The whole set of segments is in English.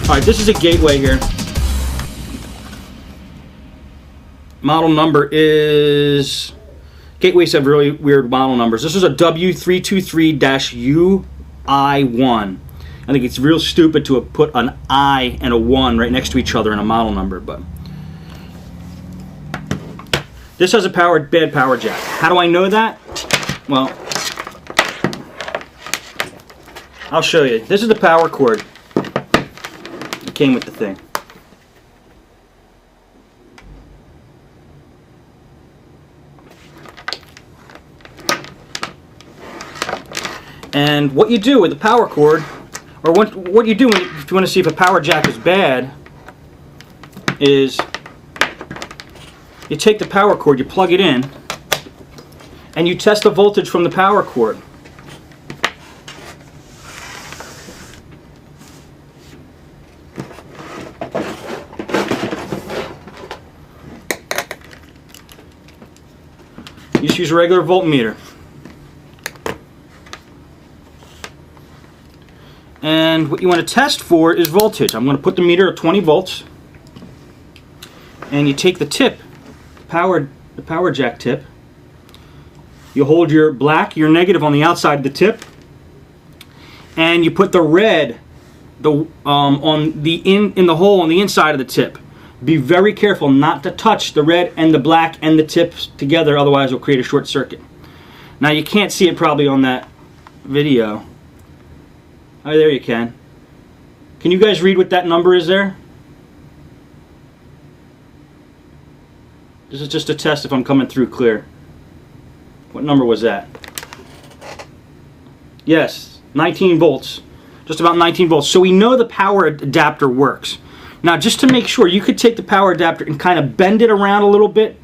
Alright, this is a Gateway here. Model number is... Gateways have really weird model numbers. This is a W323-UI1. I think it's real stupid to have put an I and a 1 right next to each other in a model number, but... This has a bad power jack. How do I know that? Well, I'll show you. This is the power cord. It came with the thing. And what you do with the power cord, or what you do if you want to see if a power jack is bad, is you take the power cord, you plug it in, and you test the voltage from the power cord. You just use a regular voltmeter. And what you want to test for is voltage. I'm going to put the meter at 20 volts. And you take the tip, the power jack tip. You hold your black, your negative on the outside of the tip. And you put the red in the hole on the inside of the tip. Be very careful not to touch the red and the black and the tips together, otherwise it'll create a short circuit. Now you can't see it probably on that video. Oh, there you can. Can you guys read what that number is there? This is just a test if I'm coming through clear. What number was that? Yes, 19 volts. Just about 19 volts. So we know the power adapter works. Now just to make sure, you could take the power adapter and kind of bend it around a little bit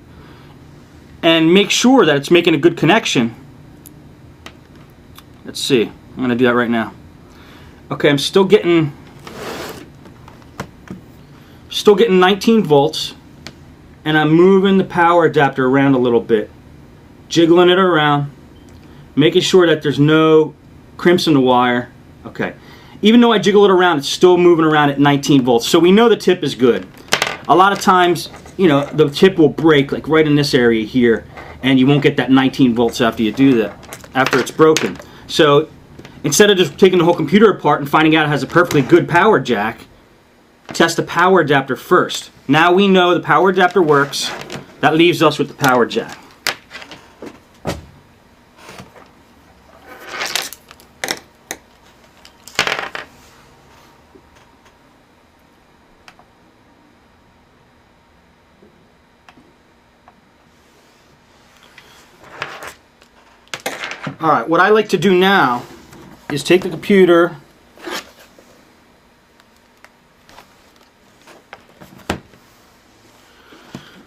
and make sure that it's making a good connection. Let's see. I'm going to do that right now. Okay, I'm still getting 19 volts, and I'm moving the power adapter around a little bit, jiggling it around, making sure that there's no crimps in the wire. Okay, even though I jiggle it around, it's still moving around at 19 volts, so we know the tip is good. A lot of times, you know, the tip will break, like right in this area here, and you won't get that 19 volts after you do that, after it's broken. So instead of just taking the whole computer apart and finding out it has a perfectly good power jack, test the power adapter first. Now we know the power adapter works. That leaves us with the power jack. Alright, what I like to do now is take the computer,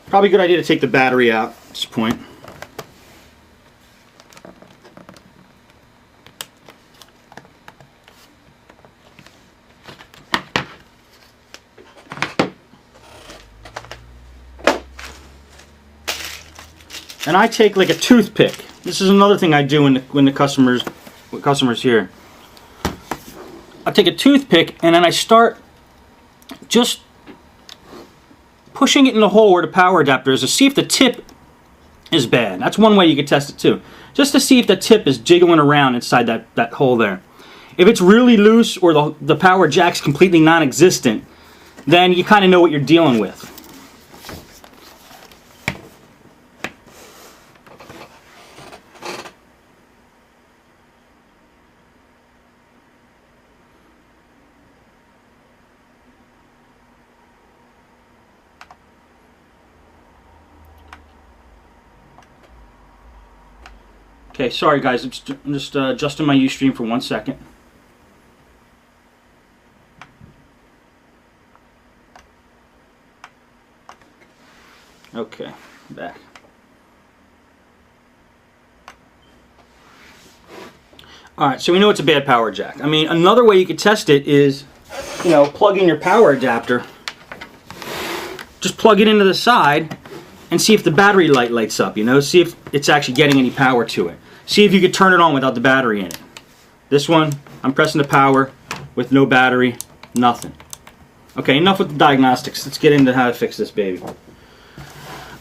probably a good idea to take the battery out at this point. And I take like a toothpick. This is another thing I do when the customers here. I take a toothpick and then I start just pushing it in the hole where the power adapter is to see if the tip is bad. That's one way you could test it too. Just to see if the tip is jiggling around inside that hole there. If it's really loose or the power jack's completely non-existent, then you kind of know what you're dealing with. Okay, sorry guys, I'm just adjusting my Ustream for 1 second. Okay, back. Alright, so we know it's a bad power jack. I mean, another way you could test it is, you know, plug in your power adapter. Just plug it into the side and see if the battery light lights up, you know, see if it's actually getting any power to it. See if you could turn it on without the battery in it. This one, I'm pressing the power with no battery, nothing. Okay, enough with the diagnostics. Let's get into how to fix this baby.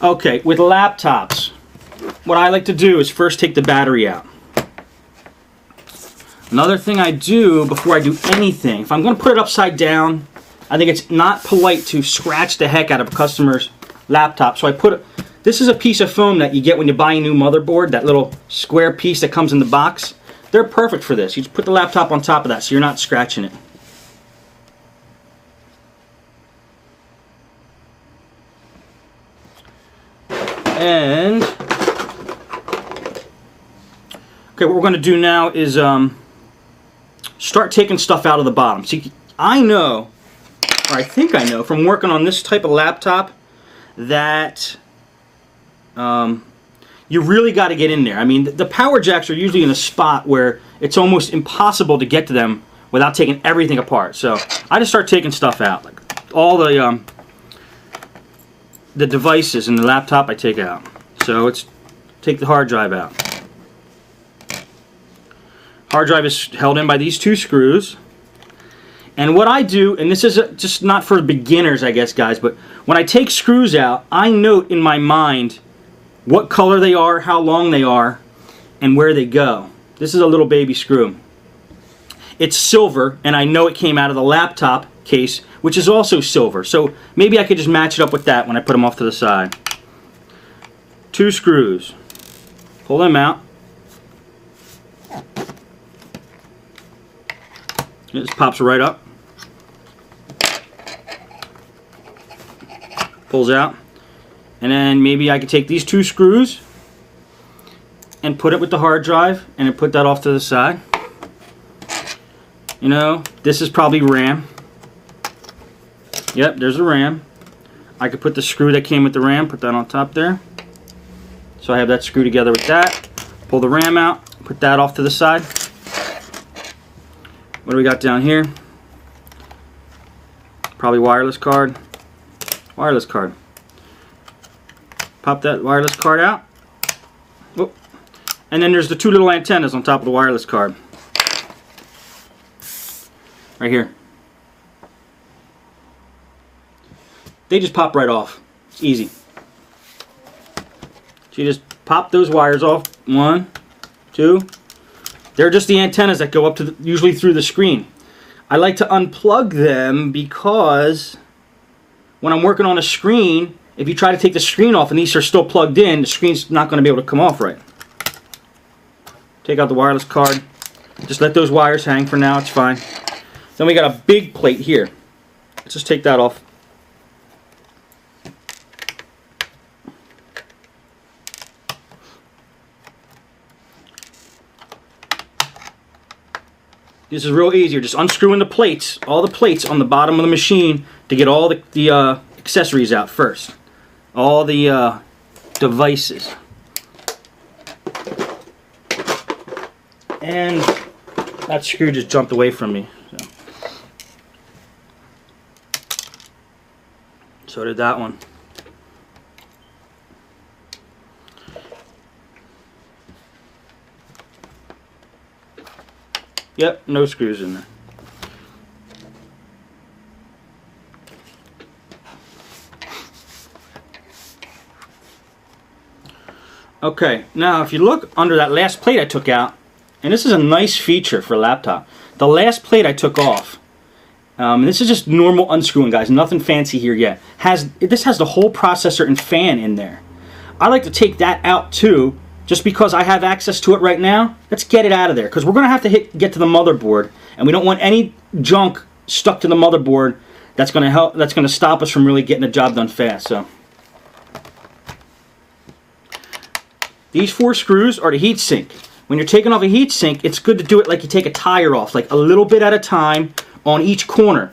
Okay, with laptops, what I like to do is first take the battery out. Another thing I do before I do anything, if I'm going to put it upside down, I think it's not polite to scratch the heck out of a customer's laptop. So I put it, this is a piece of foam that you get when you buy a new motherboard, that little square piece that comes in the box. They're perfect for this. You just put the laptop on top of that so you're not scratching it. And okay, what we're going to do now is start taking stuff out of the bottom. See, I know, or I think I know, from working on this type of laptop that you really got to get in there. I mean, the power jacks are usually in a spot where it's almost impossible to get to them without taking everything apart. So I just start taking stuff out, like all the devices in the laptop I take out. So let's take the hard drive out. Hard drive is held in by these two screws. And what I do, and this is just not for beginners, I guess, guys, but when I take screws out, I note in my mind what color they are, how long they are, and where they go. This is a little baby screw. It's silver, and I know it came out of the laptop case, which is also silver. So maybe I could just match it up with that when I put them off to the side. Two screws. Pull them out. It just pops right up. Pulls out. And then maybe I could take these two screws and put it with the hard drive and then put that off to the side. You know, this is probably RAM. Yep, there's a RAM. I could put the screw that came with the RAM, put that on top there. So I have that screw together with that. Pull the RAM out, put that off to the side. What do we got down here? Probably wireless card. Wireless card. Pop that wireless card out. Whoop. And then there's the two little antennas on top of the wireless card. Right here. They just pop right off. It's easy. So you just pop those wires off. One, two. They're just the antennas that go up to usually through the screen. I like to unplug them because when I'm working on a screen, if you try to take the screen off and these are still plugged in, the screen's not going to be able to come off right. Take out the wireless card. Just let those wires hang for now. It's fine. Then we got a big plate here. Let's just take that off. This is real easy. You're just unscrewing the plates, all the plates on the bottom of the machine to get all the accessories out first. All the devices. And that screw just jumped away from me. So did that one. Yep, no screws in there. Okay, now if you look under that last plate I took out, and this is a nice feature for a laptop. The last plate I took off, this is just normal unscrewing, guys, nothing fancy here yet. This has the whole processor and fan in there. I like to take that out too, just because I have access to it right now. Let's get it out of there, because we're going to have to get to the motherboard, and we don't want any junk stuck to the motherboard that's going to stop us from really getting the job done fast. So these 4 screws are the heat sink. When you're taking off a heat sink, it's good to do it like you take a tire off, like a little bit at a time on each corner,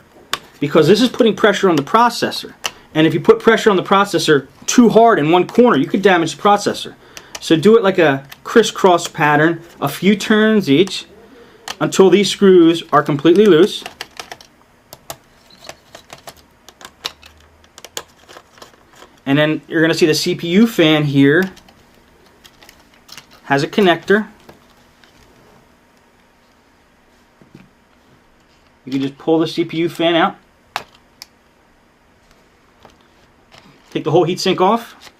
because this is putting pressure on the processor. And if you put pressure on the processor too hard in one corner, you could damage the processor. So do it like a crisscross pattern, a few turns each, until these screws are completely loose. And then you're going to see the CPU fan here has a connector. You can just pull the CPU fan out. Take the whole heatsink off.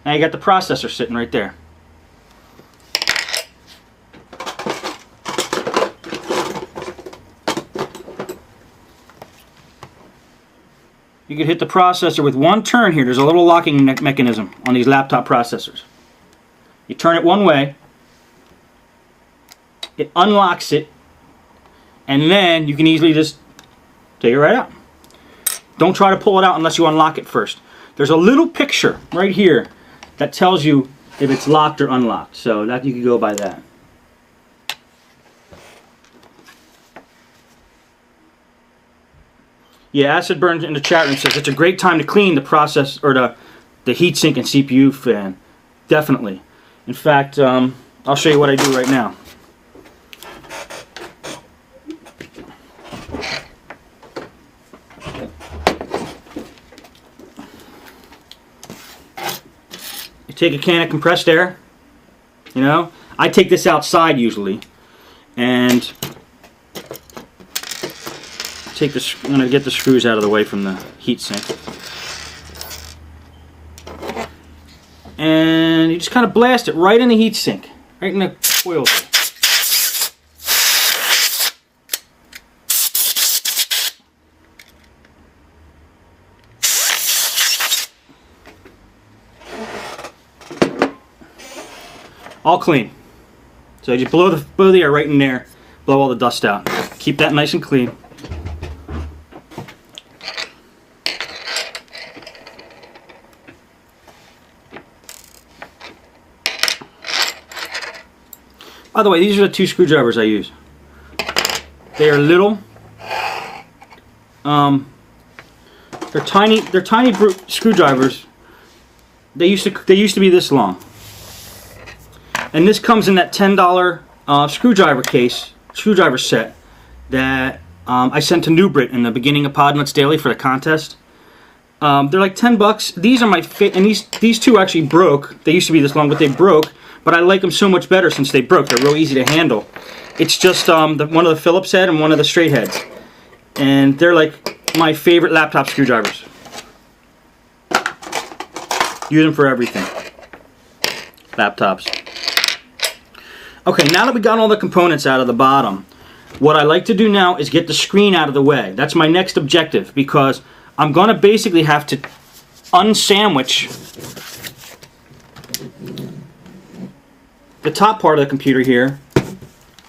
Now you got the processor sitting right there. You can hit the processor with one turn here. There's a little locking mechanism on these laptop processors. You turn it one way, it unlocks it, and then you can easily just take it right out. Don't try to pull it out unless you unlock it first. There's a little picture right here that tells you if it's locked or unlocked, so that you can go by that. Yeah, Acid Burn in the chat room says it's a great time to clean the process or the heatsink and CPU fan. Definitely. In fact, I'll show you what I do right now. You take a can of compressed air. You know, I take this outside usually, and I'm going to get the screws out of the way from the heatsink. And you just kind of blast it right in the heatsink, right in the coil there. All clean. So you just blow the air right in there, blow all the dust out. Keep that nice and clean. By the way, these are the two screwdrivers I use. They are little. They're tiny screwdrivers. They used to be this long. And this comes in that $10 screwdriver set that I sent to Newbrit in the beginning of Podnuts Daily for the contest. They're like 10 bucks. These are my favorite, and these two actually broke. They used to be this long, but they broke. But I like them so much better since they broke. They're real easy to handle. It's just one of the Phillips head and one of the straight heads. And they're like my favorite laptop screwdrivers. Use them for everything. Laptops. Okay, now that we got all the components out of the bottom, what I like to do now is get the screen out of the way. That's my next objective, because I'm going to basically have to unsandwich the top part of the computer here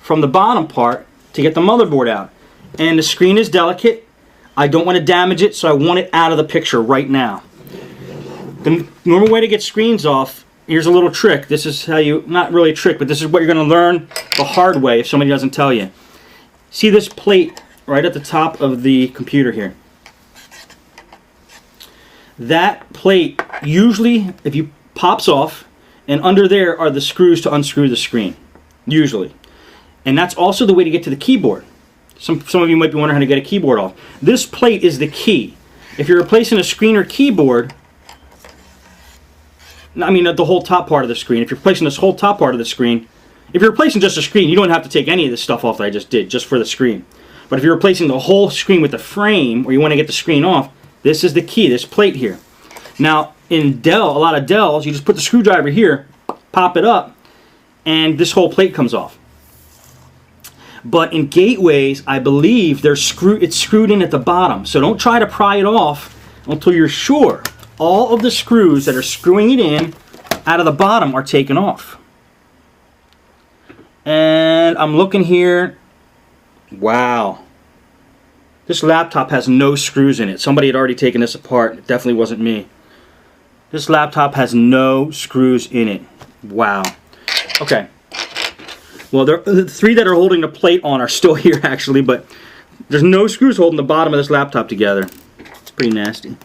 from the bottom part to get the motherboard out. And the screen is delicate. I don't want to damage it, so I want it out of the picture right now. The normal way to get screens off, here's a little trick. This is how you, not really a trick, but this is what you're going to learn the hard way if somebody doesn't tell you. See this plate right at the top of the computer here? That plate usually, if you pops off, and under there are the screws to unscrew the screen, usually. And that's also the way to get to the keyboard. Some of you might be wondering how to get a keyboard off. This plate is the key. If you're replacing a screen or keyboard, I mean the whole top part of the screen, if you're replacing this whole top part of the screen, if you're replacing just a screen, you don't have to take any of this stuff off that I just did, just for the screen. But if you're replacing the whole screen with the frame, or you want to get the screen off, this is the key, this plate here. Now, in Dell, a lot of Dells, you just put the screwdriver here, pop it up, and this whole plate comes off. But in Gateways, I believe it's screwed in at the bottom. So don't try to pry it off until you're sure all of the screws that are screwing it in out of the bottom are taken off. And I'm looking here. Wow. This laptop has no screws in it. Somebody had already taken this apart. It definitely wasn't me. This laptop has no screws in it. Wow. Okay. Well, the three that are holding the plate on are still here, actually, but there's no screws holding the bottom of this laptop together. It's pretty nasty.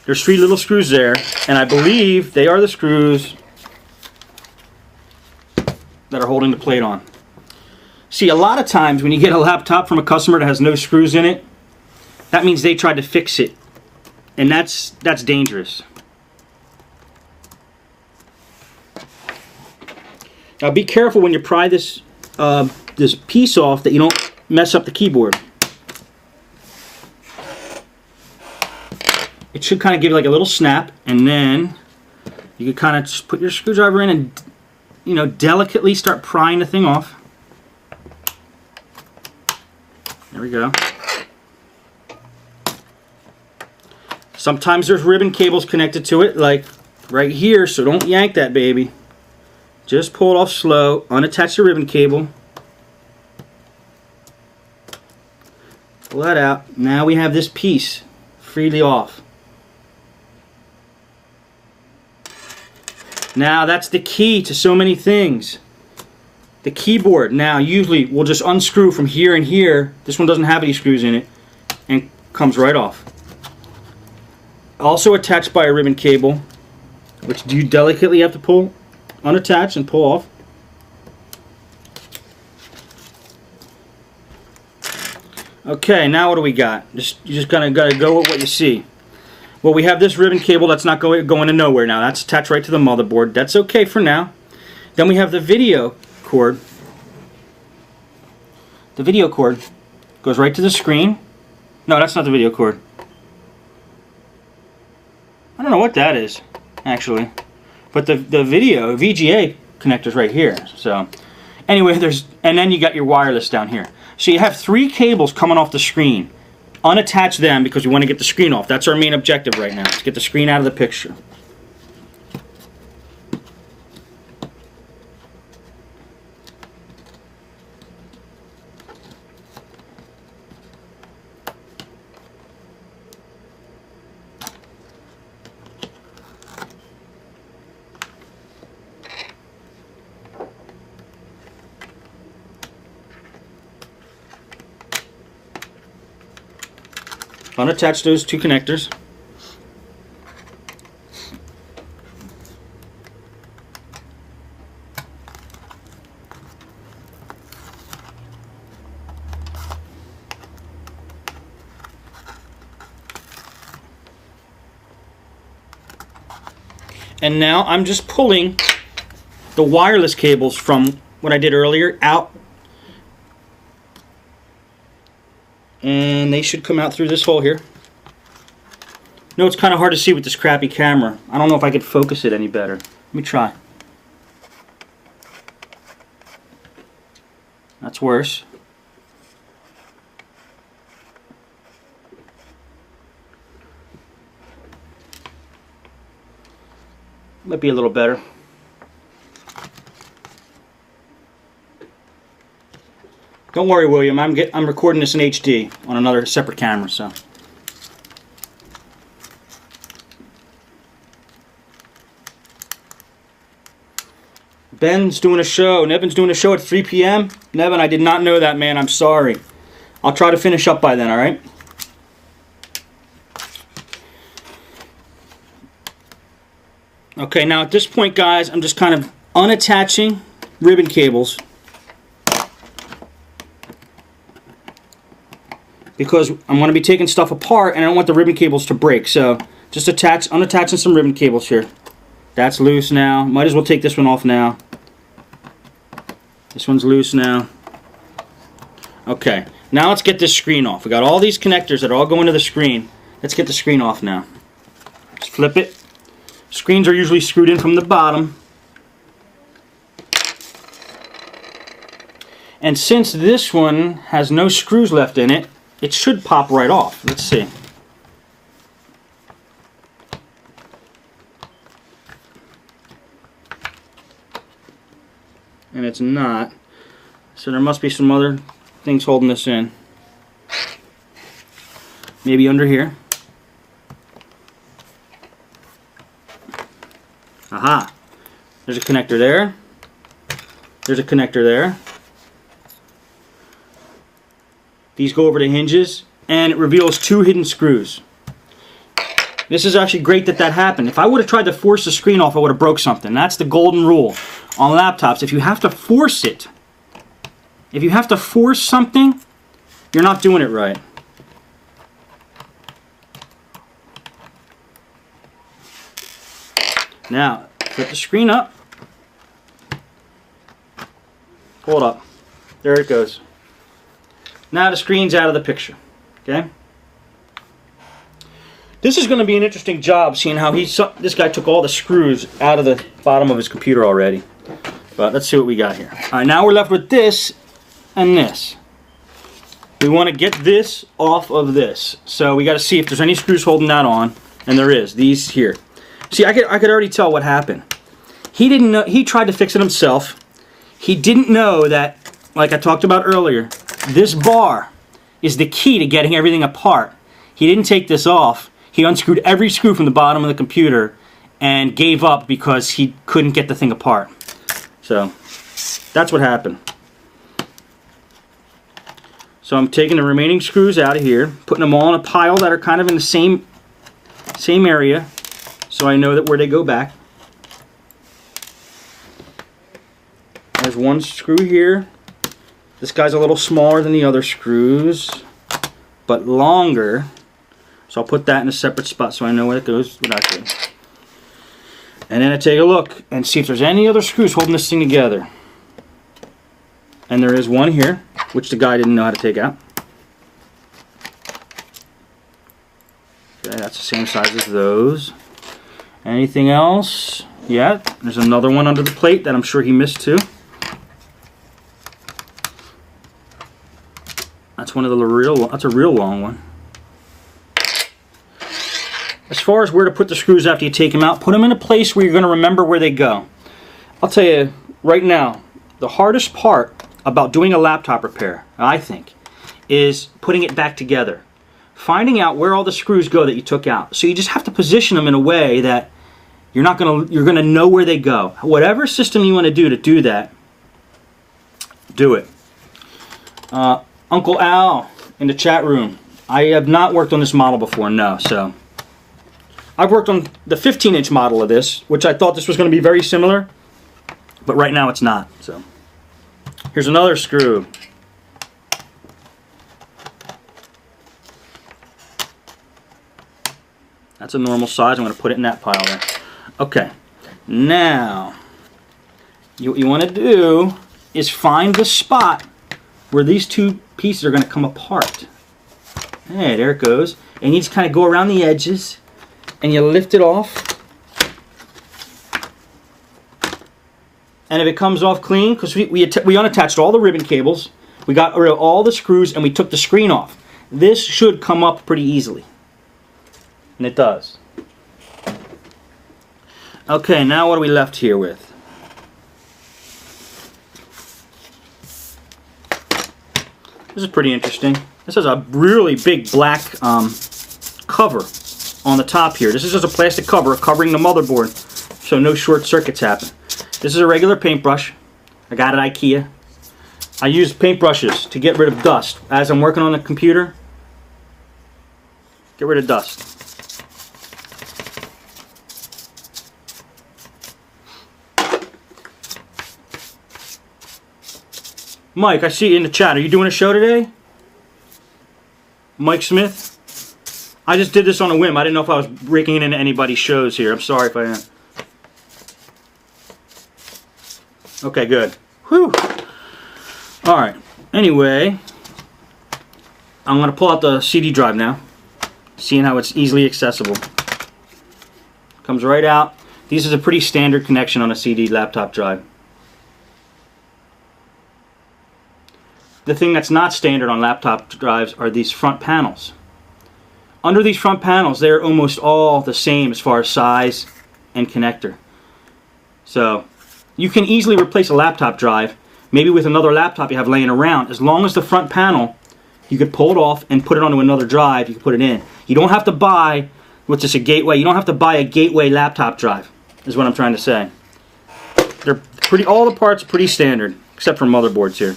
There's three little screws there, and I believe they are the screws that are holding the plate on. See, a lot of times when you get a laptop from a customer that has no screws in it, that means they tried to fix it, and that's dangerous. Now be careful when you pry this this piece off that you don't mess up the keyboard. It should kind of give you like a little snap, and then you can kind of just put your screwdriver in and, you know, delicately start prying the thing off. There we go. Sometimes there's ribbon cables connected to it, like right here, so don't yank that baby. Just pull it off slow, unattach the ribbon cable. Pull that out. Now we have this piece freely off. Now that's the key to so many things. The keyboard, now usually we'll just unscrew from here and here. This one doesn't have any screws in it, and comes right off. Also attached by a ribbon cable, which you delicately have to pull, unattach and pull off. Okay, now what do we got? You just gotta go with what you see. Well, we have this ribbon cable that's not going to nowhere now. That's attached right to the motherboard. That's okay for now. Then we have the video cord. The video cord goes right to the screen. No, that's not the video cord. I don't know what that is, actually. But the video VGA connector's right here. So anyway, and then you got your wireless down here. So you have 3 cables coming off the screen. Unattach them because we want to get the screen off. That's our main objective right now. Let's get the screen out of the picture. Unattach those 2 connectors. And now I'm just pulling the wireless cables from what I did earlier out. And they should come out through this hole here. No, it's kind of hard to see with this crappy camera. I don't know if I could focus it any better. Let me try. That's worse. Might be a little better. Don't worry, William. I'm recording this in HD on another separate camera, so. Ben's doing a show. Nevin's doing a show at 3 p.m. Nevin, I did not know that, man. I'm sorry. I'll try to finish up by then, all right? Okay, now at this point, guys, I'm just kind of unattaching ribbon cables. Because I'm going to be taking stuff apart and I don't want the ribbon cables to break. So just unattaching some ribbon cables here. That's loose now. Might as well take this one off now. This one's loose now. Okay, now let's get this screen off. We got all these connectors that are all going to the screen. Let's get the screen off now. Just flip it. Screens are usually screwed in from the bottom. And since this one has no screws left in it, it should pop right off. Let's see. And it's not. So there must be some other things holding this in. Maybe under here. Aha. There's a connector there. There's a connector there. These go over the hinges, and it reveals 2 hidden screws. This is actually great that that happened. If I would have tried to force the screen off, I would have broke something. That's the golden rule on laptops. If you have to force it, if you have to force something, you're not doing it right. Now, put the screen up. Hold up. There it goes. Now the screen's out of the picture. Okay? This is going to be an interesting job, seeing how this guy took all the screws out of the bottom of his computer already. But let's see what we got here. Alright, now we're left with this and this. We want to get this off of this. So we got to see if there's any screws holding that on. And there is. These here. See, I could already tell what happened. He didn't know. He tried to fix it himself. He didn't know that, like I talked about earlier, this bar is the key to getting everything apart. He didn't take this off. He unscrewed every screw from the bottom of the computer and gave up because he couldn't get the thing apart. So that's what happened. So I'm taking the remaining screws out of here, putting them all in a pile that are kind of in the same area, so I know that where they go back. There's one screw here. This guy's a little smaller than the other screws, but longer. So I'll put that in a separate spot so I know where it goes without you. And then I take a look and see if there's any other screws holding this thing together. And there is one here, which the guy didn't know how to take out. Okay, that's the same size as those. Anything else? Yeah, there's another one under the plate that I'm sure he missed too. That's one of the that's a real long one. As far as where to put the screws after you take them out, put them in a place where you're going to remember where they go. I'll tell you right now, the hardest part about doing a laptop repair, I think, is putting it back together. Finding out where all the screws go that you took out. So you just have to position them in a way that you're going to know where they go. Whatever system you want to do that, do it. Uncle Al in the chat room. I have not worked on this model before, no. So I've worked on the 15-inch model of this, which I thought this was going to be very similar, but right now it's not. So here's another screw. That's a normal size. I'm going to put it in that pile there. Okay. Now, what you want to do is find the spot where these two pieces are going to come apart. Hey, there it goes. And you just kind of go around the edges and you lift it off. And if it comes off clean, because we unattached all the ribbon cables, we got rid of all the screws, and we took the screen off. This should come up pretty easily. And it does. Okay, now what are we left here with? This is pretty interesting. This has a really big black cover on the top here. This is just a plastic cover covering the motherboard so no short circuits happen. This is a regular paintbrush. I got it at IKEA. I use paintbrushes to get rid of dust. As I'm working on the computer, get rid of dust. Mike, I see you in the chat. Are you doing a show today? Mike Smith? I just did this on a whim. I didn't know if I was breaking into anybody's shows here. I'm sorry if I am. Okay, good. Whew. Alright. Anyway, I'm going to pull out the CD drive now. Seeing how it's easily accessible. Comes right out. This is a pretty standard connection on a CD laptop drive. The thing that's not standard on laptop drives are these front panels. Under these front panels, they're almost all the same as far as size and connector. So you can easily replace a laptop drive, maybe with another laptop you have laying around. As long as the front panel, you could pull it off and put it onto another drive, you can put it in. You don't have to buy, what's this, a Gateway? You don't have to buy a Gateway laptop drive, is what I'm trying to say. They're pretty, all the parts are pretty standard, except for motherboards here.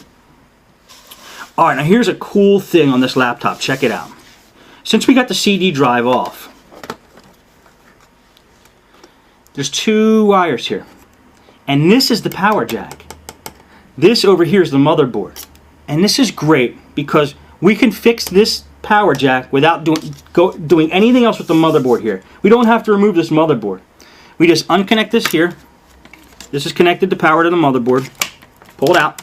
Alright, now here's a cool thing on this laptop. Check it out. Since we got the CD drive off, there's two wires here. And this is the power jack. This over here is the motherboard. And this is great because we can fix this power jack without doing anything else with the motherboard here. We don't have to remove this motherboard. We just unconnect this here. This is connected to power to the motherboard. Pull it out.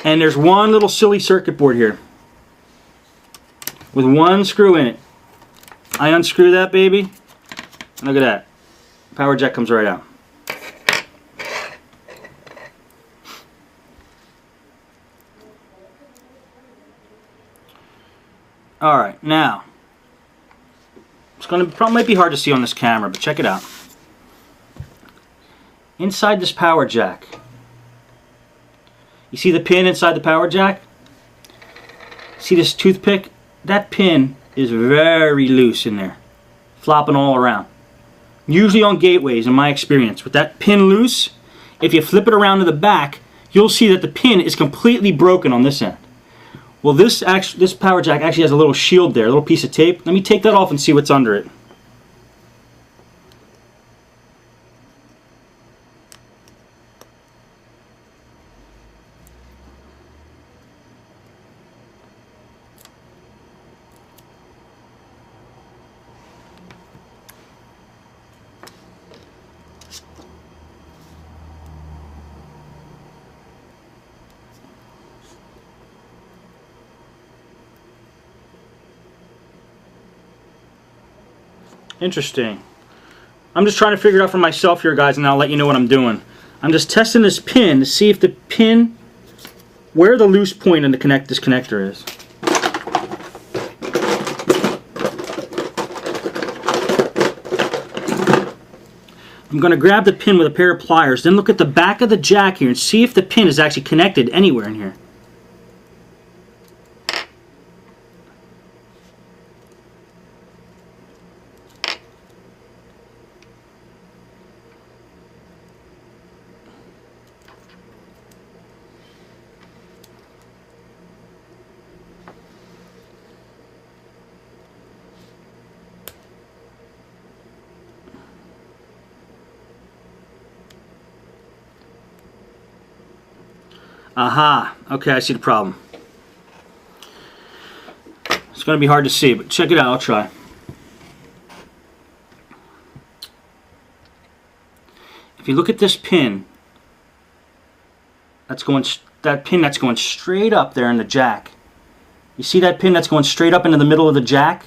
And there's one little silly circuit board here with one screw in it. I unscrew that baby, and look at that. Power jack comes right out. Alright, now, probably might be hard to see on this camera, but check it out. Inside this power jack, you see the pin inside the power jack? See this toothpick? That pin is very loose in there, flopping all around. Usually on gateways, in my experience, with that pin loose, if you flip it around to the back, you'll see that the pin is completely broken on this end. Well, this power jack actually has a little shield there, a little piece of tape. Let me take that off and see what's under it. Interesting. I'm just trying to figure it out for myself here, guys, and I'll let you know what I'm doing. I'm just testing this pin to see if the pin, where the loose point in this connector is. I'm going to grab the pin with a pair of pliers, then look at the back of the jack here and see if the pin is actually connected anywhere in here. Aha, okay, I see the problem. It's going to be hard to see, but check it out, I'll try. If you look at this pin, that pin that's going straight up there in the jack. You see that pin that's going straight up into the middle of the jack?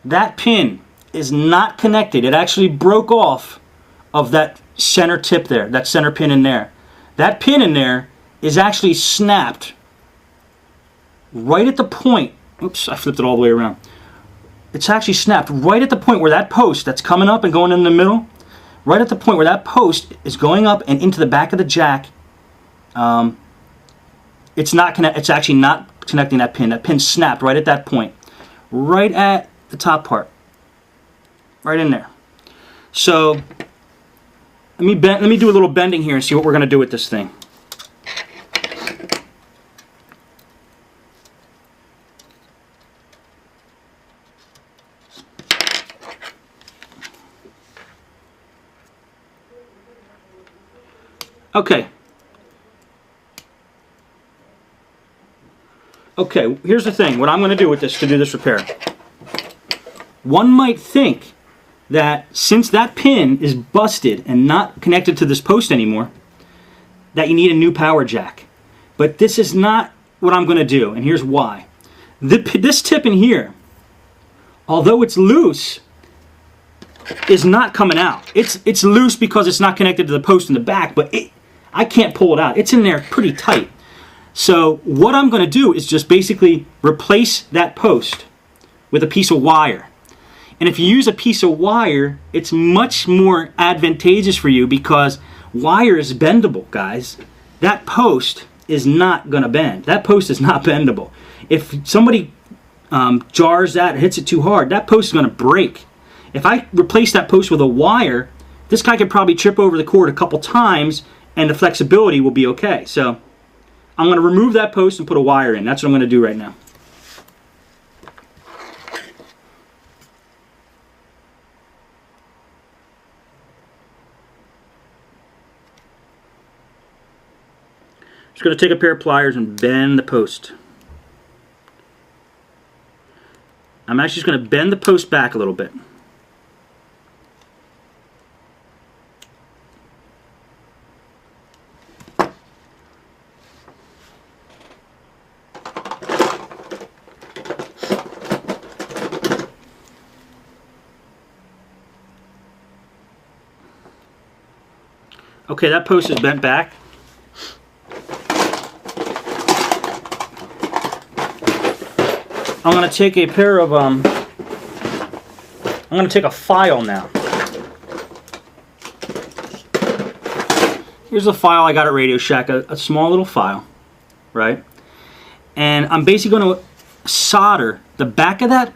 That pin is not connected. It actually broke off of that center tip there, that center pin in there. That pin in there is actually snapped right at the point. Oops, I flipped it all the way around. It's actually snapped right at the point where that post that's coming up and going in the middle, right at the point where that post is going up and into the back of the jack. It's actually not connecting that pin. That pin snapped right at that point, right at the top part, right in there. So let me do a little bending here and see what we're going to do with this thing. Okay. Okay, here's the thing. What I'm going to do with this to do this repair. One might think that since that pin is busted and not connected to this post anymore, that you need a new power jack. But this is not what I'm going to do, and here's why. This tip in here, although it's loose, is not coming out. It's loose because it's not connected to the post in the back, but I can't pull it out. It's in there pretty tight. So what I'm going to do is just basically replace that post with a piece of wire. And if you use a piece of wire, it's much more advantageous for you because wire is bendable, guys. That post is not going to bend. That post is not bendable. If somebody jars that or hits it too hard, that post is going to break. If I replace that post with a wire, this guy could probably trip over the cord a couple times and the flexibility will be okay. So I'm going to remove that post and put a wire in. That's what I'm going to do right now. Just going to take a pair of pliers and bend the post. I'm actually just going to bend the post back a little bit. Okay, that post is bent back. I'm going to take a pair of, I'm going to take a file now. Here's a file I got at Radio Shack, a small little file, right? And I'm basically going to solder the back of that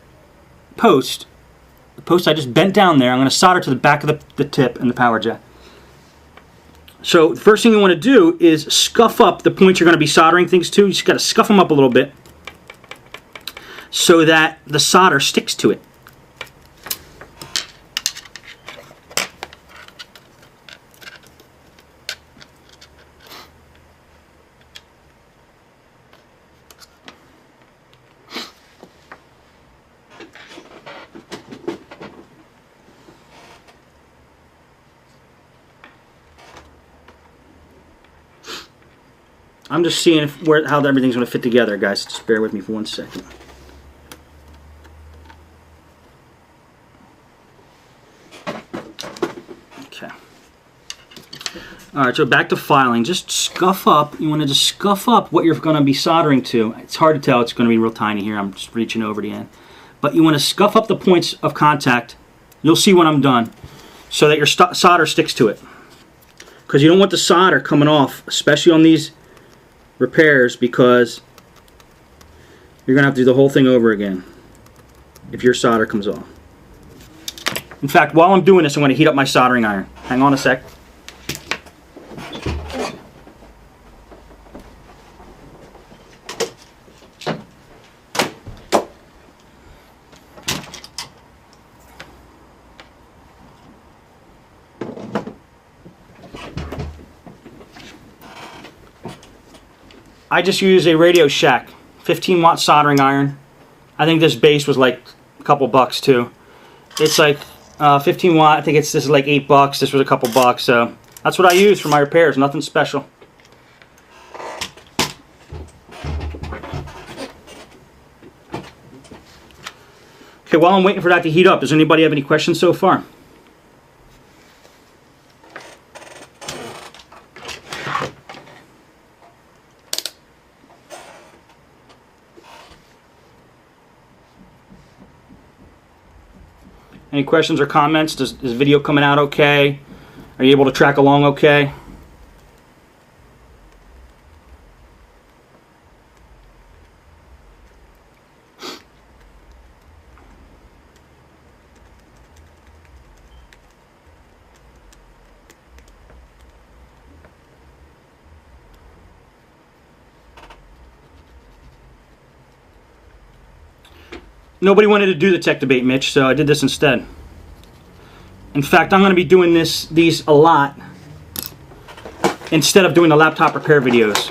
post, the post I just bent down there, I'm going to solder to the back of the tip and the power jack. So the first thing you want to do is scuff up the points you're going to be soldering things to. You just got to scuff them up a little bit so that the solder sticks to it. I'm just seeing how everything's going to fit together, guys. Just bear with me for 1 second. Okay. Alright, so back to filing. Just scuff up. You want to just scuff up what you're going to be soldering to. It's hard to tell. It's going to be real tiny here. I'm just reaching over the end. But you want to scuff up the points of contact. You'll see when I'm done. So that your solder sticks to it. Because you don't want the solder coming off, especially on these repairs, because you're going to have to do the whole thing over again if your solder comes off. In fact, while I'm doing this, I'm going to heat up my soldering iron. Hang on a sec. I just used a Radio Shack 15-watt soldering iron. I think this base was like a couple bucks too. It's like 15 watt. I think this is like $8. This was a couple bucks. So that's what I use for my repairs. Nothing special. Okay, while I'm waiting for that to heat up, does anybody have any questions so far? Any questions or comments? Is video coming out okay? Are you able to track along okay? Nobody wanted to do the tech debate, Mitch, so I did this instead. In fact, I'm going to be doing these a lot instead of doing the laptop repair videos.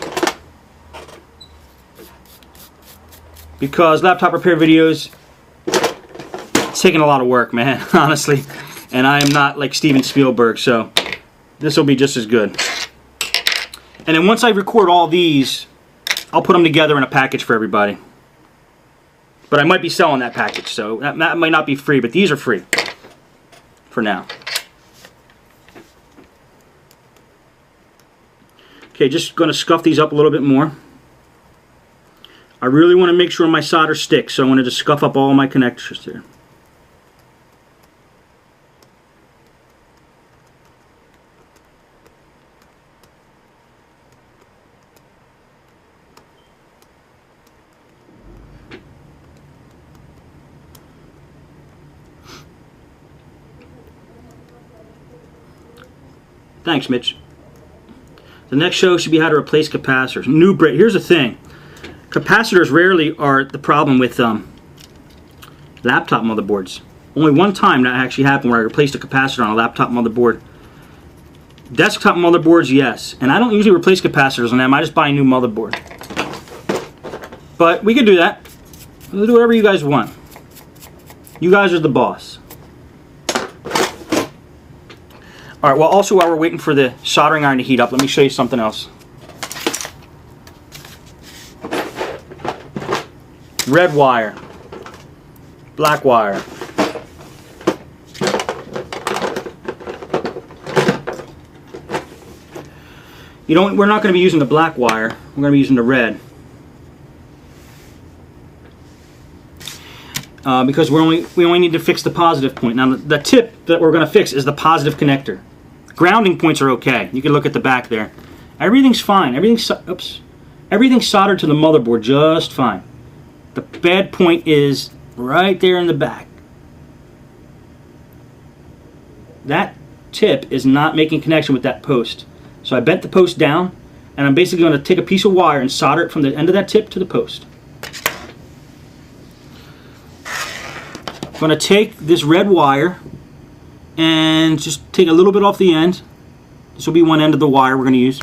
Because laptop repair videos, it's taking a lot of work, man, honestly. And I am not like Steven Spielberg, so this will be just as good. And then once I record all these, I'll put them together in a package for everybody. But I might be selling that package, so that might not be free, but these are free for now. Okay, just going to scuff these up a little bit more. I really want to make sure my solder sticks, so I want to just scuff up all my connectors here. Thanks, Mitch. The next show should be how to replace capacitors. New break. Here's the thing. Capacitors rarely are the problem with laptop motherboards. Only one time that actually happened where I replaced a capacitor on a laptop motherboard. Desktop motherboards, yes. And I don't usually replace capacitors on them. I just buy a new motherboard. But we could do that. We'll do whatever you guys want. You guys are the boss. Alright, well, also while we're waiting for the soldering iron to heat up, let me show you something else. Red wire. Black wire. We're not going to be using the black wire. We're going to be using the red. Because we only need to fix the positive point. Now the tip that we're going to fix is the positive connector. Grounding points are okay. You can look at the back there. Everything's fine. Everything's soldered to the motherboard just fine. The bad point is right there in the back. That tip is not making connection with that post. So I bent the post down, and I'm basically going to take a piece of wire and solder it from the end of that tip to the post. I'm going to take this red wire and just take a little bit off the end. This will be one end of the wire we're going to use.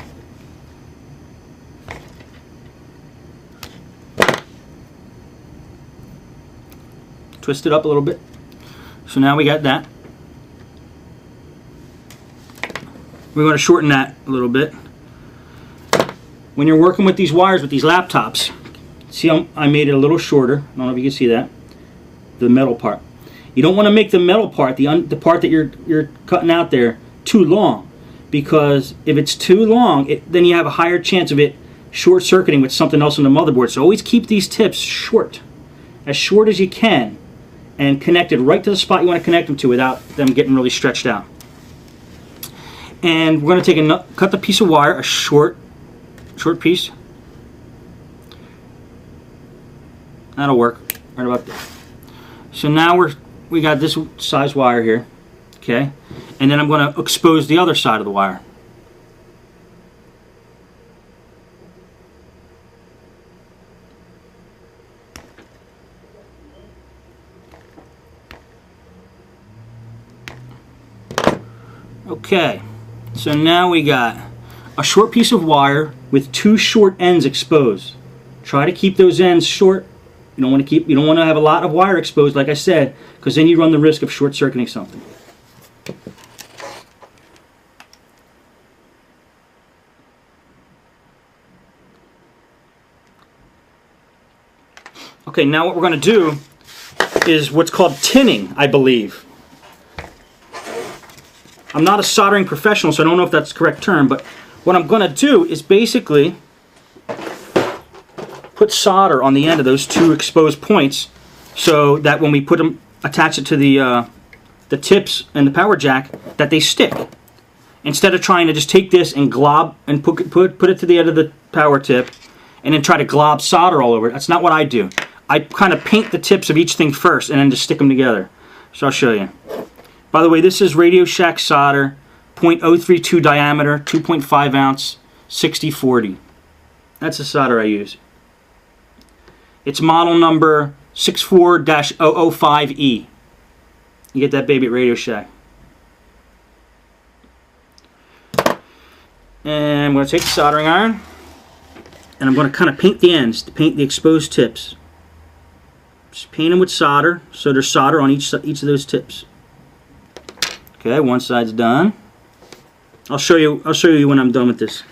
Twist it up a little bit. So now we got that. We're going to shorten that a little bit. When you're working with these wires with these laptops, see how I made it a little shorter. I don't know if you can see that. The metal part. You don't want to make the metal part, the part that you're cutting out there, too long, because if it's too long, then you have a higher chance of it short-circuiting with something else on the motherboard. So always keep these tips short as you can, and connected right to the spot you want to connect them to without them getting really stretched out. And we're going to cut the piece of wire, a short piece. That'll work right about there. So now we got this size wire here, okay? And then I'm going to expose the other side of the wire. Okay, so now we got a short piece of wire with two short ends exposed. Try to keep those ends short. You don't want to have a lot of wire exposed, like I said, because then you run the risk of short-circuiting something. Okay, now what we're going to do is what's called tinning, I believe. I'm not a soldering professional, so I don't know if that's the correct term, but what I'm going to do is basically put solder on the end of those two exposed points so that when we attach it to the tips and the power jack, that they stick. Instead of trying to just take this and glob and put it to the end of the power tip and then try to glob solder all over it. That's not what I do. I kind of paint the tips of each thing first and then just stick them together. So I'll show you. By the way, this is Radio Shack solder, 0.032 diameter, 2.5 ounce, 6040. That's the solder I use. It's model number 64-005E. You get that baby at Radio Shack. And I'm going to take the soldering iron and I'm going to kind of paint the ends, to paint the exposed tips. Just paint them with solder so there's solder on each of those tips. Okay, one side's done. I'll show you when I'm done with this.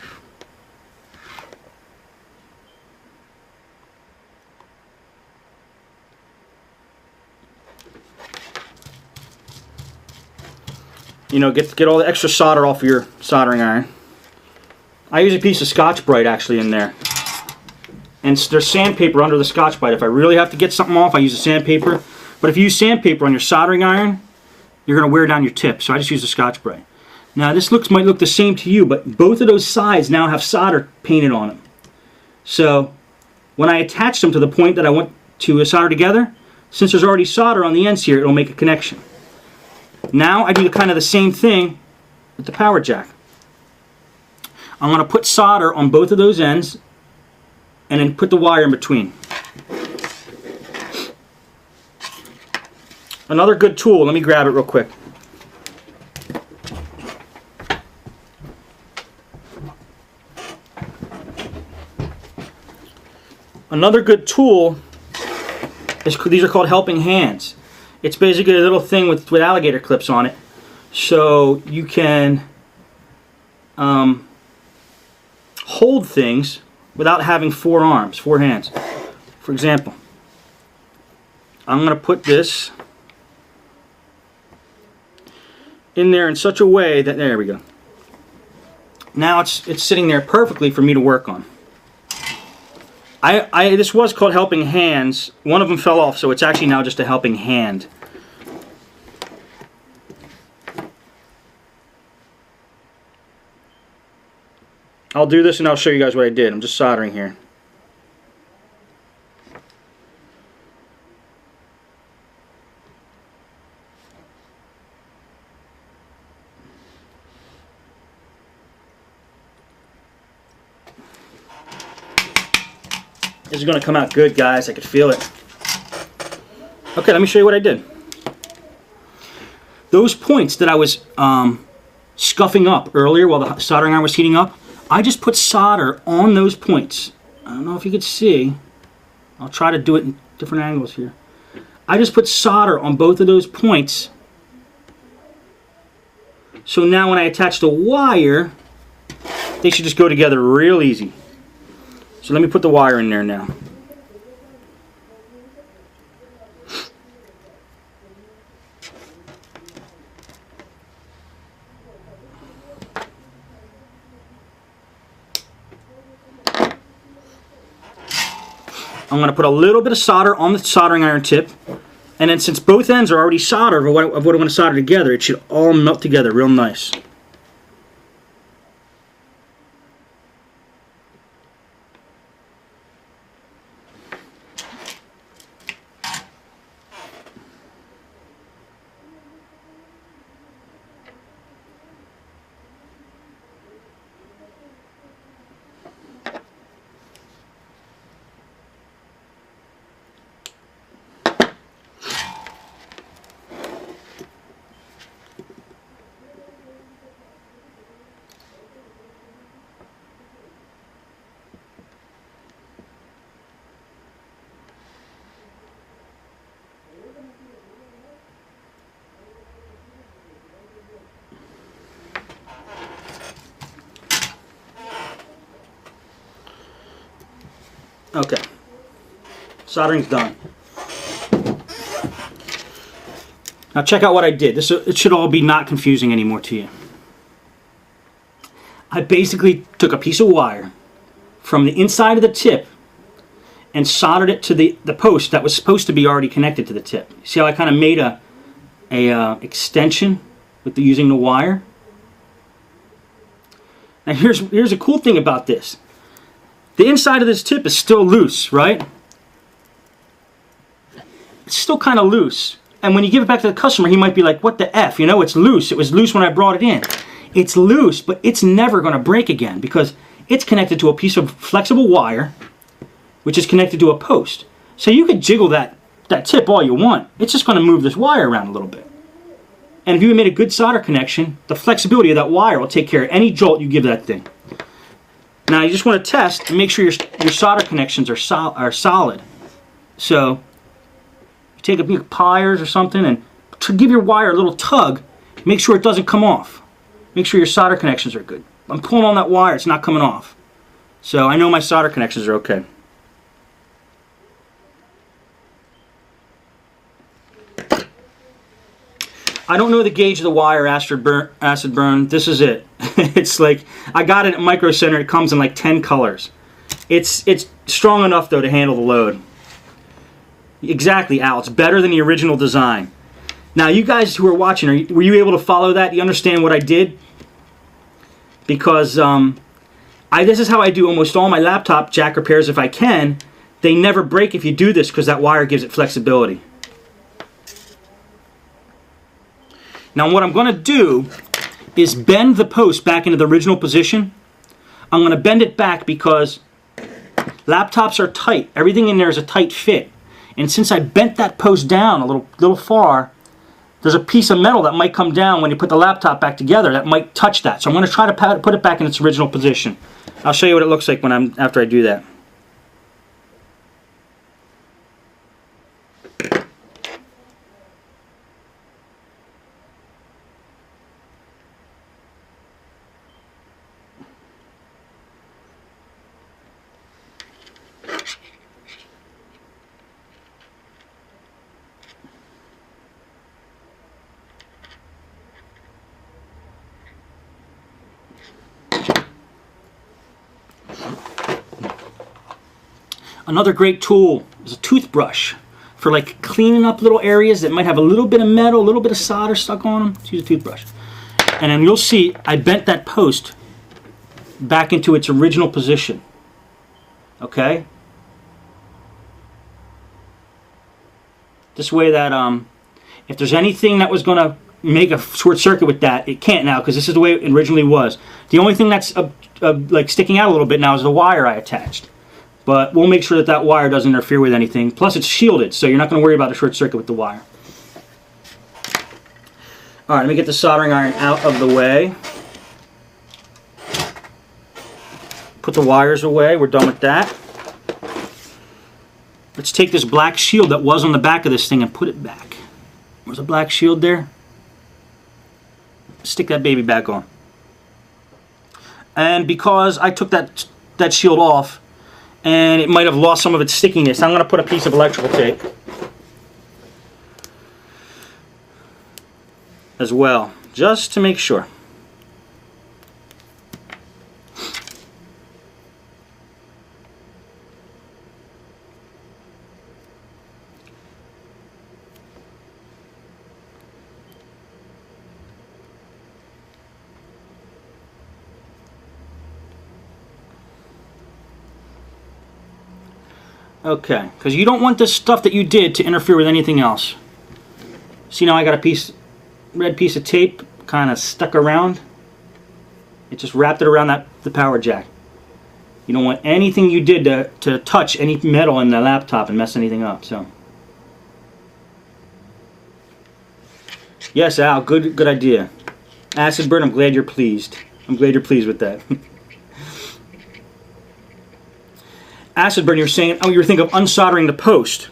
You know, get all the extra solder off of your soldering iron. I use a piece of Scotch-Brite actually in there. And there's sandpaper under the Scotch-Brite. If I really have to get something off, I use a sandpaper. But if you use sandpaper on your soldering iron, you're going to wear down your tip. So I just use a Scotch-Brite. Now this might look the same to you, but both of those sides now have solder painted on them. So when I attach them to the point that I want to solder together, since there's already solder on the ends here, it'll make a connection. Now I do kind of the same thing with the power jack. I'm going to put solder on both of those ends and then put the wire in between. Another good tool, let me grab it real quick. Another good tool is, these are called helping hands. It's basically a little thing with alligator clips on it, so you can hold things without having four hands. For example, I'm going to put this in there in such a way that, there we go. now it's sitting there perfectly for me to work on. This was called Helping Hands. One of them fell off, so it's actually now just a helping hand. I'll do this and I'll show you guys what I did. I'm just soldering here. This is going to come out good, guys. I could feel it. Okay, let me show you what I did. Those points that I was scuffing up earlier while the soldering iron was heating up, I just put solder on those points. I don't know if you could see. I'll try to do it in different angles here. I just put solder on both of those points. So now when I attach the wire, they should just go together real easy. So let me put the wire in there now. I'm going to put a little bit of solder on the soldering iron tip, and then since both ends are already soldered of what I want to solder together, it should all melt together real nice. Okay, soldering's done. Now check out what I did. It should all be not confusing anymore to you. I basically took a piece of wire from the inside of the tip and soldered it to the post that was supposed to be already connected to the tip. See how I kind of made a extension with using the wire? Now here's a cool thing about this. The inside of this tip is still loose, right? It's still kind of loose. And when you give it back to the customer, he might be like, what the F? You know, it's loose. It was loose when I brought it in. It's loose, but it's never going to break again because it's connected to a piece of flexible wire, which is connected to a post. So you could jiggle that tip all you want. It's just going to move this wire around a little bit. And if you made a good solder connection, the flexibility of that wire will take care of any jolt you give that thing. Now you just want to test and make sure your solder connections are solid. So you take a big pliers or something and to give your wire a little tug, make sure it doesn't come off. Make sure your solder connections are good. I'm pulling on that wire, it's not coming off. So I know my solder connections are okay. I don't know the gauge of the wire acid burn. This is it. It's like, I got it at Micro Center. It comes in like 10 colors. It's strong enough though to handle the load. Exactly, Al. It's better than the original design. Now you guys who are watching, were you able to follow that? You understand what I did? Because this is how I do almost all my laptop jack repairs if I can. They never break if you do this because that wire gives it flexibility. Now what I'm going to do is bend the post back into the original position. I'm going to bend it back because laptops are tight. Everything in there is a tight fit. And since I bent that post down a little far, there's a piece of metal that might come down when you put the laptop back together that might touch that. So I'm going to try to put it back in its original position. I'll show you what it looks like after I do that. Another great tool is a toothbrush for like cleaning up little areas that might have a little bit of metal, a little bit of solder stuck on them. Just use a toothbrush. And then you'll see I bent that post back into its original position. Okay? This way that if there's anything that was going to make a short circuit with that, it can't now because this is the way it originally was. The only thing that's like sticking out a little bit now is the wire I attached. But we'll make sure that that wire doesn't interfere with anything. Plus it's shielded, so you're not going to worry about a short circuit with the wire. Alright, let me get the soldering iron out of the way. Put the wires away, we're done with that. Let's take this black shield that was on the back of this thing and put it back. There's a black shield there. Stick that baby back on. And because I took that shield off, and it might have lost some of its stickiness, I'm going to put a piece of electrical tape as well, just to make sure. Okay, because you don't want this stuff that you did to interfere with anything else. See, now I got a red piece of tape kind of stuck around. It just wrapped it around the power jack. You don't want anything you did to touch any metal in the laptop and mess anything up. So, yes, Al, good idea. Acid burn, I'm glad you're pleased. I'm glad you're pleased with that. Acid burn, you're saying, oh, you were thinking of unsoldering the post.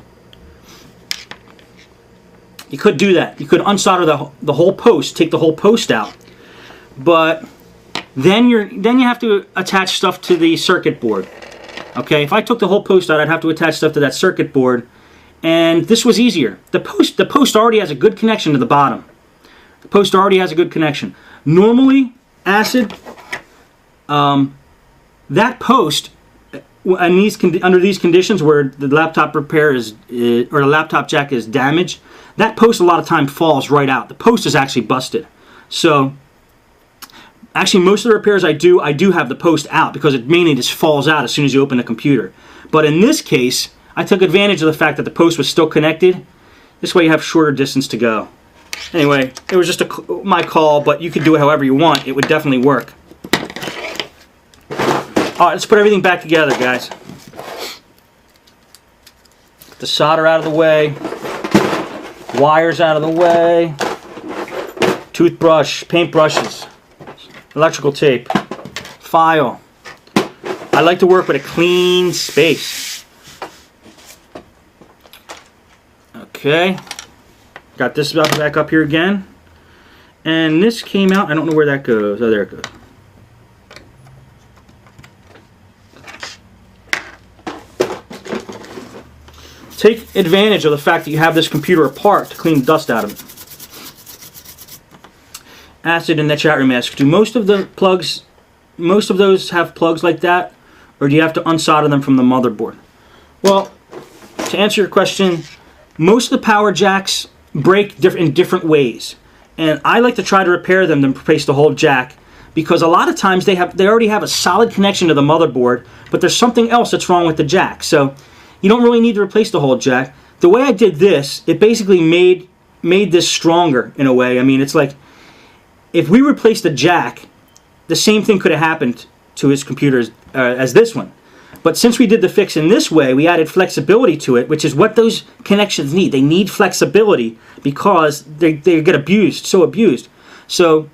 You could do that. You could unsolder the whole post, take the whole post out. But then you have to attach stuff to the circuit board. Okay, if I took the whole post out, I'd have to attach stuff to that circuit board. And this was easier. The post already has a good connection to the bottom. The post already has a good connection. Normally, acid, that post, under these conditions where the laptop repair or the laptop jack is damaged, that post a lot of time falls right out. The post is actually busted. So actually most of the repairs I do have the post out because it mainly just falls out as soon as you open the computer. But in this case, I took advantage of the fact that the post was still connected. This way you have shorter distance to go. Anyway, it was just my call, but you could do it however you want. It would definitely work. Alright, let's put everything back together, guys. Get the solder out of the way. Wires out of the way. Toothbrush, paintbrushes, electrical tape, file. I like to work with a clean space. Okay. Got this back up here again. And this came out, I don't know where that goes. Oh, there it goes. Take advantage of the fact that you have this computer apart to clean dust out of it. Acid in the chat room asks, do most of those have plugs like that, or do you have to unsolder them from the motherboard? Well, to answer your question, most of the power jacks break in different ways, and I like to try to repair them than replace the whole jack, because a lot of times they already have a solid connection to the motherboard, but there's something else that's wrong with the jack. So you don't really need to replace the whole jack. The way I did this, it basically made this stronger in a way. I mean, it's like if we replaced the jack, the same thing could have happened to his computer as this one. But since we did the fix in this way, we added flexibility to it, which is what those connections need. They need flexibility because they get abused, so abused. So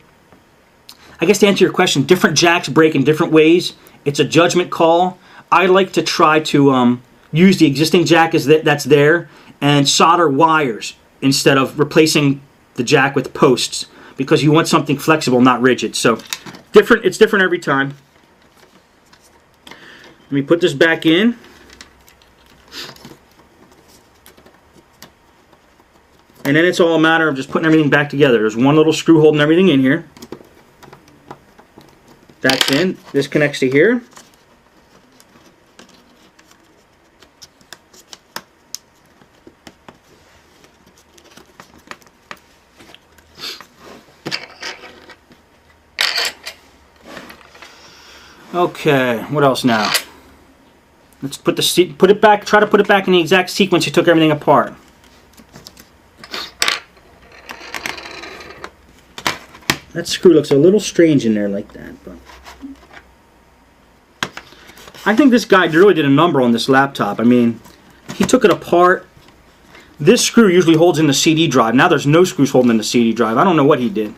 I guess to answer your question, different jacks break in different ways. It's a judgment call. I like to try to use the existing jack that's there and solder wires instead of replacing the jack with posts, because you want something flexible, not rigid. So it's different every time. Let me put this back in. And then it's all a matter of just putting everything back together. There's one little screw holding everything in here. That's in. This connects to here. Okay, what else now? Let's put it back. Try to put it back in the exact sequence you took everything apart. That screw looks a little strange in there like that, but I think this guy really did a number on this laptop. I mean, he took it apart. This screw usually holds in the CD drive. Now there's no screws holding in the CD drive. I don't know what he did.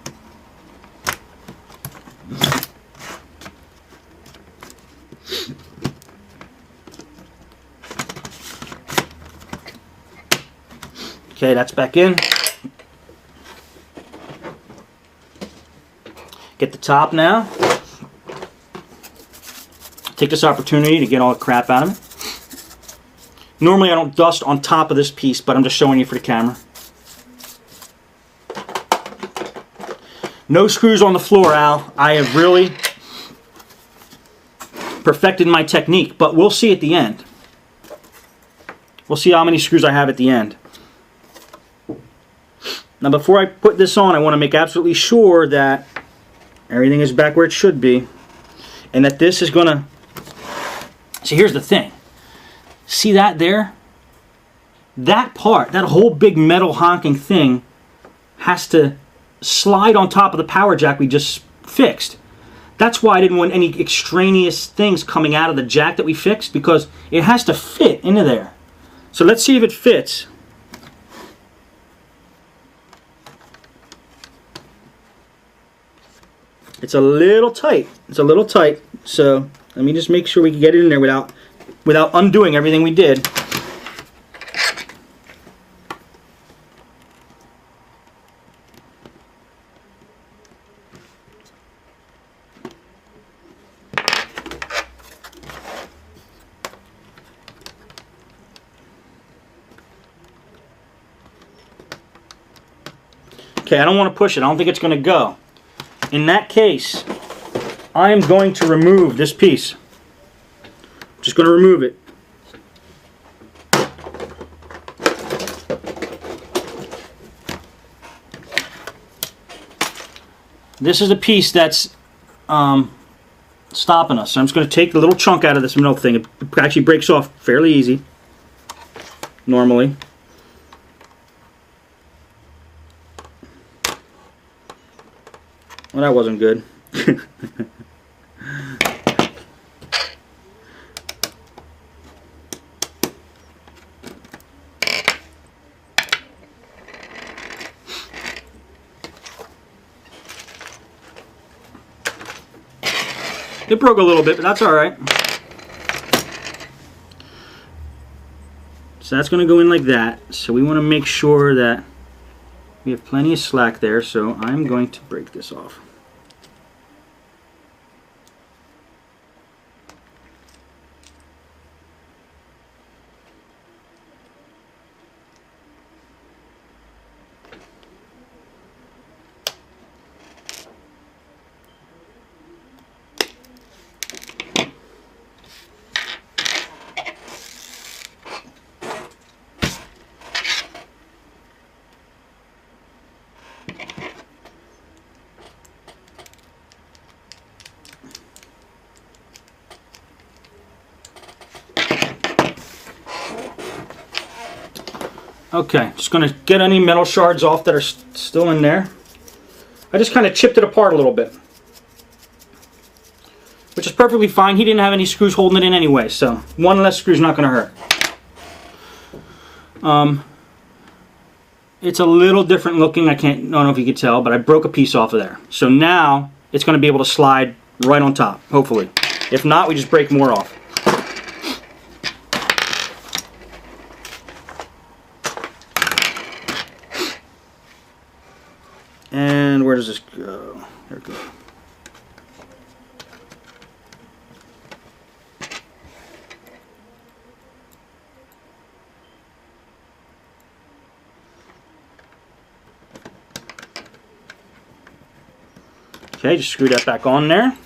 Okay, that's back in. Get the top now. Take this opportunity to get all the crap out of it. Normally I don't dust on top of this piece, but I'm just showing you for the camera. No screws on the floor, Al. I have really perfected my technique, but we'll see at the end. We'll see how many screws I have at the end. Now before I put this on, I want to make absolutely sure that everything is back where it should be, and that this is going to... See, here's the thing. See that there? That part, that whole big metal honking thing has to slide on top of the power jack we just fixed. That's why I didn't want any extraneous things coming out of the jack that we fixed, because it has to fit into there. So let's see if it fits. It's a little tight. It's a little tight. So let me just make sure we can get it in there without undoing everything we did. Okay, I don't want to push it. I don't think it's going to go. In that case, I am going to remove this piece. Just going to remove it. This is a piece that's stopping us. So I'm just going to take the little chunk out of this middle thing. It actually breaks off fairly easy, normally. Well, that wasn't good. It broke a little bit, but that's all right. So that's going to go in like that. So we want to make sure that we have plenty of slack there, so I'm going to break this off. Okay, just going to get any metal shards off that are still in there. I just kind of chipped it apart a little bit, which is perfectly fine. He didn't have any screws holding it in anyway, so one less screw is not going to hurt. It's a little different looking. I don't know if you could tell, but I broke a piece off of there. So now it's going to be able to slide right on top, hopefully. If not, we just break more off. And where does this go? There it goes. Okay, just screw that back on there.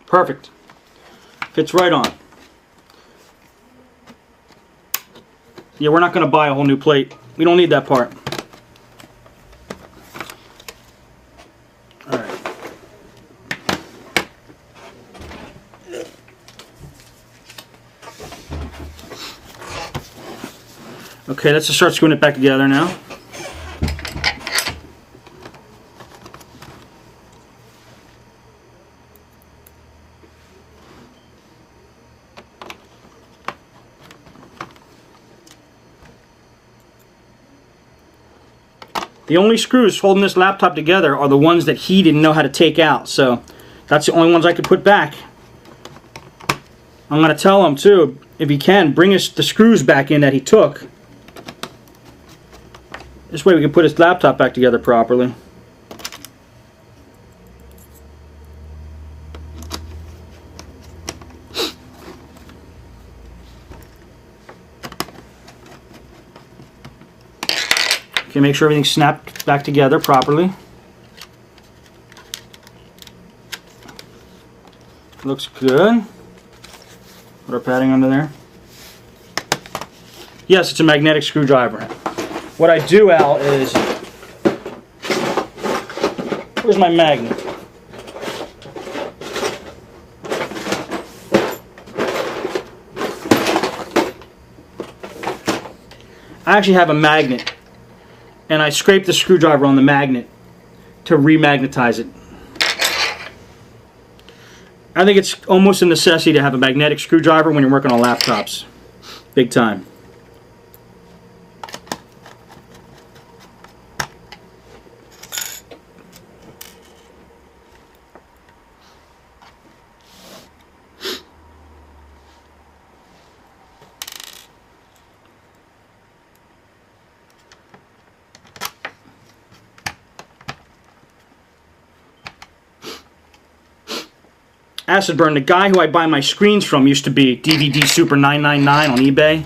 Perfect. Fits right on. Yeah, we're not going to buy a whole new plate. We don't need that part. Alright. Okay, let's just start screwing it back together now. The only screws holding this laptop together are the ones that he didn't know how to take out, so that's the only ones I could put back. I'm going to tell him too, if he can, bring us the screws back in that he took. This way we can put his laptop back together properly. Okay, make sure everything's snapped back together properly. Looks good. Put our padding under there. Yes, it's a magnetic screwdriver. What I do, Al, is... Where's my magnet? I actually have a magnet, and I scrape the screwdriver on the magnet to remagnetize it. I think it's almost a necessity to have a magnetic screwdriver when you're working on laptops. Big time. Acid burn. The guy who I buy my screens from used to be DVD Super 999 on eBay,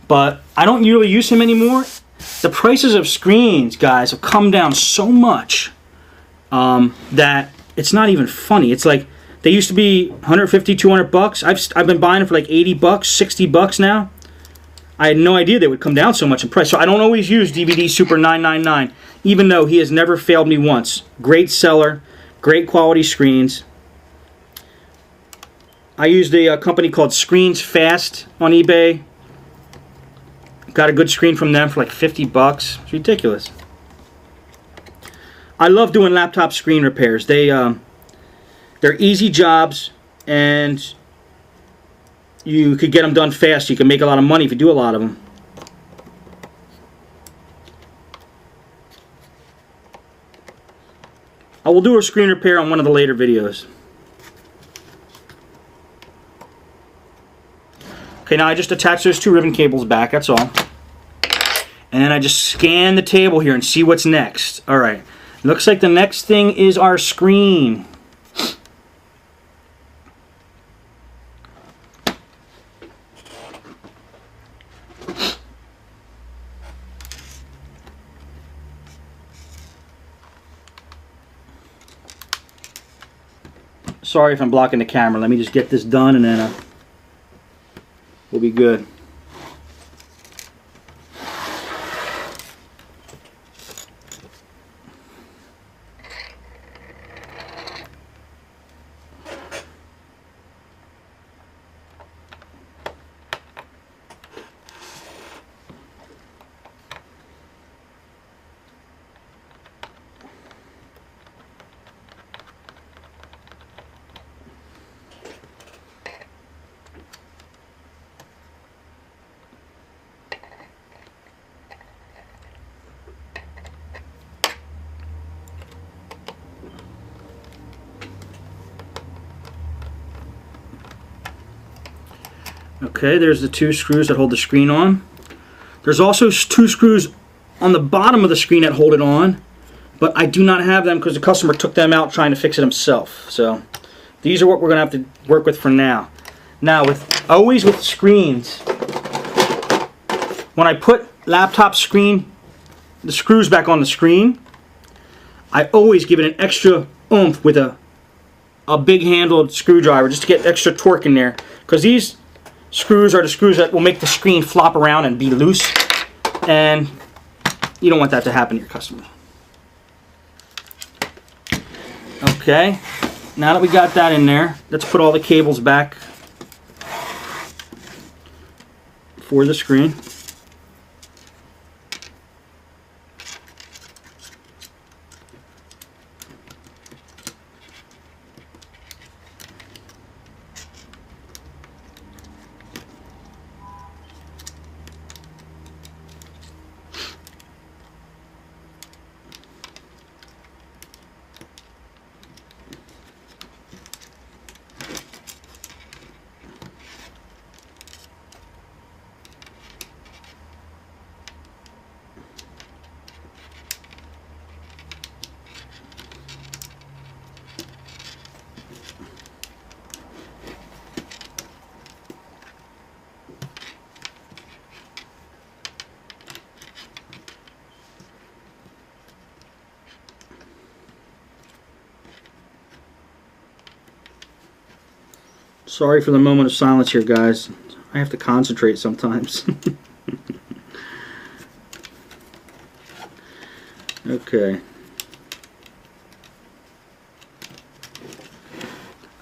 but I don't really use him anymore. The prices of screens, guys, have come down so much that it's not even funny. It's like they used to be 150, 200 bucks. I've been buying them for like 80 bucks, 60 bucks now. I had no idea they would come down so much in price. So I don't always use DVD Super 999, even though he has never failed me once. Great seller, great quality screens. I used a company called Screens Fast on eBay. Got a good screen from them for like 50 bucks. It's ridiculous. I love doing laptop screen repairs. They're easy jobs, and you could get them done fast. You can make a lot of money if you do a lot of them. I will do a screen repair on one of the later videos. Okay, now I just attach those two ribbon cables back, that's all. And then I just scan the table here and see what's next. Alright, looks like the next thing is our screen. Sorry if I'm blocking the camera, let me just get this done and then we'll be good. Okay, there's the two screws that hold the screen on. There's also two screws on the bottom of the screen that hold it on, but I do not have them because the customer took them out trying to fix it himself. So these are what we're going to have to work with for now. Now, always with screens, when I put laptop screen, the screws back on the screen, I always give it an extra oomph with a a big handled screwdriver just to get extra torque in there, because these screws are the screws that will make the screen flop around and be loose, and you don't want that to happen to your customer. Okay, now that we got that in there, let's put all the cables back for the screen. Sorry for the moment of silence here, guys. I have to concentrate sometimes. Okay.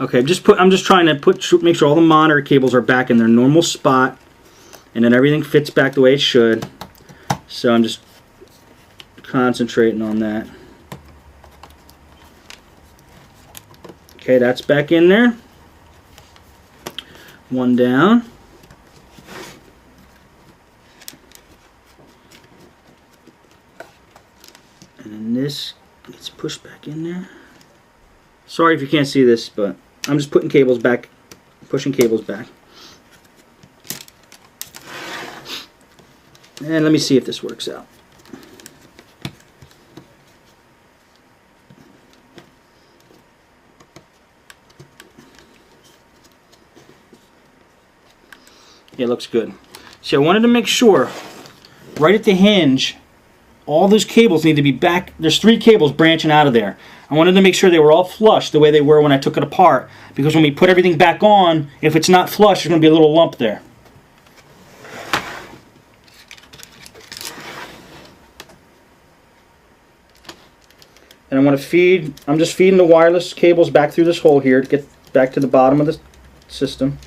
Okay, I'm just trying to make sure all the monitor cables are back in their normal spot, and then everything fits back the way it should. So I'm just concentrating on that. Okay, that's back in there. One down. And then this gets pushed back in there. Sorry if you can't see this, but I'm just putting cables back, pushing cables back. And let me see if this works out. Yeah, it looks good. See, I wanted to make sure right at the hinge, all those cables need to be back. There's 3 cables branching out of there. I wanted to make sure they were all flush the way they were when I took it apart, because when we put everything back on, if it's not flush, there's going to be a little lump there. And I want to feed, I'm just feeding the wireless cables back through this hole here to get back to the bottom of the system.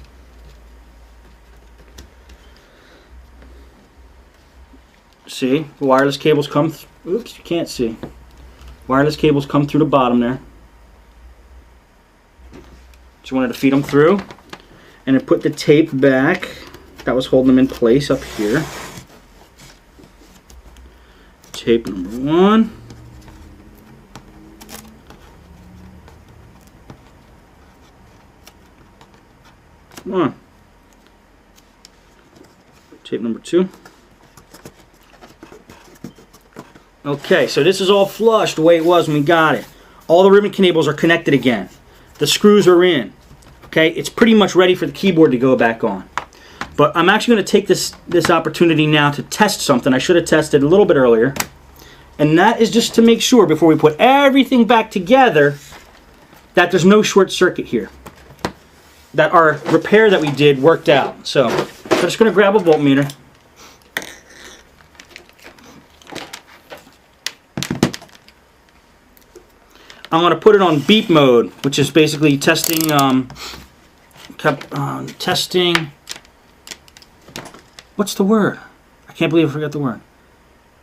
See, the wireless cables come, oops, you can't see. Wireless cables come through the bottom there. Just wanted to feed them through. And then put the tape back that was holding them in place up here. Tape number 1. Come on. Tape number 2. Okay, so this is all flush the way it was when we got it. All the ribbon cables are connected again. The screws are in. Okay, it's pretty much ready for the keyboard to go back on. But I'm actually going to take this opportunity now to test something I should have tested a little bit earlier. And that is just to make sure before we put everything back together that there's no short circuit here. That our repair that we did worked out. So I'm just going to grab a voltmeter. I'm going to put it on beep mode, which is basically testing, testing, what's the word? I can't believe I forgot the word.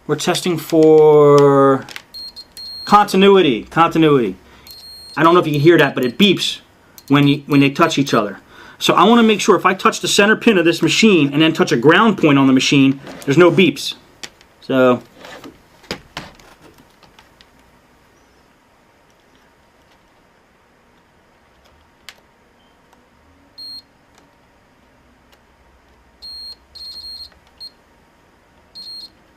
We're testing for continuity. Continuity. I don't know if you can hear that, but it beeps when they touch each other. So I want to make sure if I touch the center pin of this machine and then touch a ground point on the machine, there's no beeps. So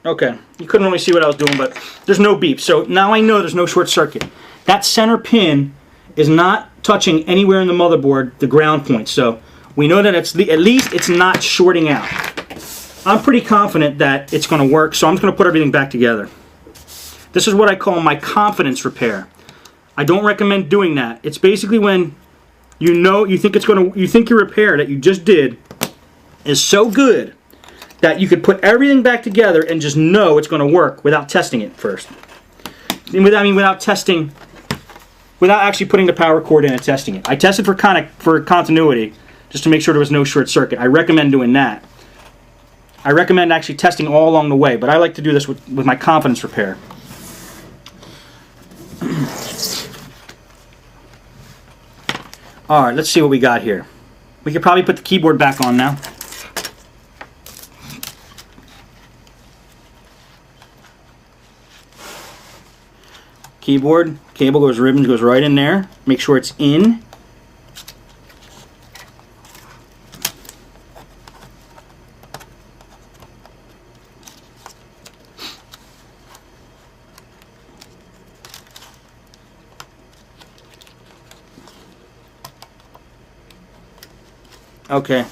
okay, you couldn't really see what I was doing, but there's no beep. So now I know there's no short circuit. That center pin is not touching anywhere in the motherboard, the ground point. So we know that at least it's not shorting out. I'm pretty confident that it's going to work, so I'm just going to put everything back together. This is what I call my confidence repair. I don't recommend doing that. It's basically when you think your repair that you just did is so good that you could put everything back together and just know it's going to work without testing it first. Without actually putting the power cord in and testing it. I tested for continuity just to make sure there was no short circuit. I recommend doing that. I recommend actually testing all along the way, but I like to do this with my confidence repair. Alright, let's see what we got here. We could probably put the keyboard back on now. Keyboard, cable goes, ribbon goes right in there. Make sure it's in. Okay.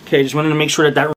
Okay, just wanted to make sure that